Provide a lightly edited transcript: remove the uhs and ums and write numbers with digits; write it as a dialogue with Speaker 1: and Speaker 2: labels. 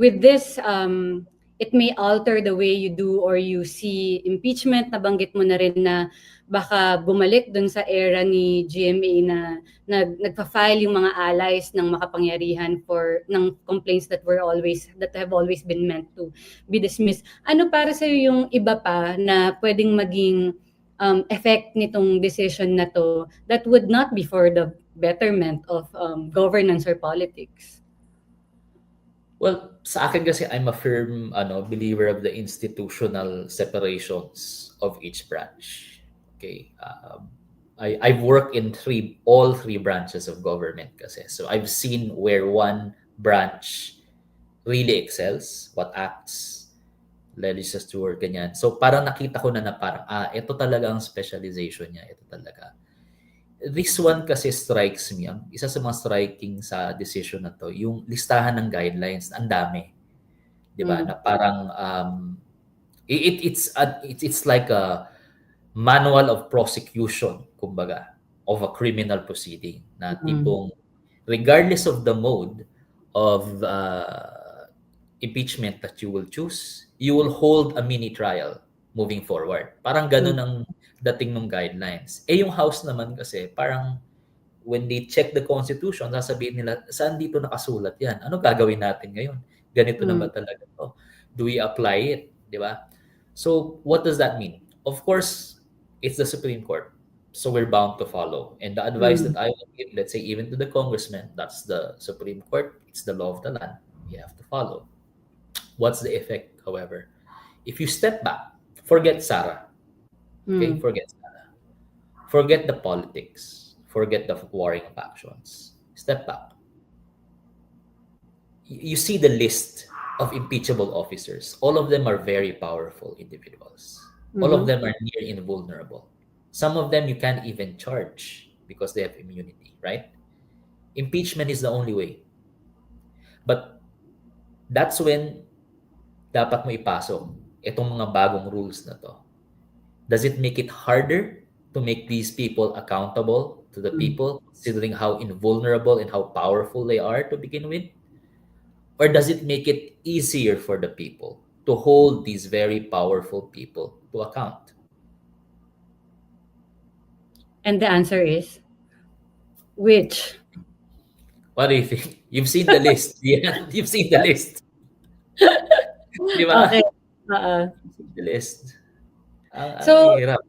Speaker 1: with this, it may alter the way you do or you see impeachment. Nabanggit mo na rin na baka bumalik dun sa era ni GMA na nagpa-file yung mga allies ng makapangyarihan ng complaints that have always been meant to be dismissed. Ano para sa yung iba pa na pwedeng maging effect nitong decision na to that would not be for the betterment of governance or politics?
Speaker 2: Well, sa akin kasi I'm a firm believer of the institutional separations of each branch. Okay. I've worked in all three branches of government kasi. So I've seen where one branch really excels, what acts, legislature, ganyan. So parang nakita ko na parang, ito talaga ang specialization niya. Ito talaga. This one kasi strikes me. Isa sa mga striking sa decision na to, yung listahan ng guidelines, ang dami. 'Di ba? Na parang it's like a manual of prosecution, kumbaga, of a criminal proceeding na tipong regardless of the mode of impeachment that you will choose, you will hold a mini trial moving forward. Parang ganun ang dating ng guidelines. Yung House naman kasi, parang when they check the Constitution, sasabihin nila, saan dito nakasulat yan? Ano gagawin natin ngayon? Ganito na ba talaga to? Do we apply it? Di ba? So, what does that mean? Of course, it's the Supreme Court. So, we're bound to follow. And the advice that I would give, let's say, even to the congressman, that's the Supreme Court. It's the law of the land. You have to follow. What's the effect, however? If you step back, forget Sarah. Okay, forget Sarah. Forget the politics. Forget the warring factions. Step back. You see the list of impeachable officers. All of them are very powerful individuals. All of them are near invulnerable. Some of them you can't even charge because they have immunity, right? Impeachment is the only way. But that's when dapat mo ipasok itong mga bagong rules na to. Does it make it harder to make these people accountable to the people, considering how invulnerable and how powerful they are to begin with? Or does it make it easier for the people to hold these very powerful people to account?
Speaker 1: And the answer is which?
Speaker 2: What do you think? You've seen the list. Yeah, you've seen the list. Di ba?
Speaker 1: Okay.
Speaker 2: The list.
Speaker 1: So,
Speaker 2: hirap.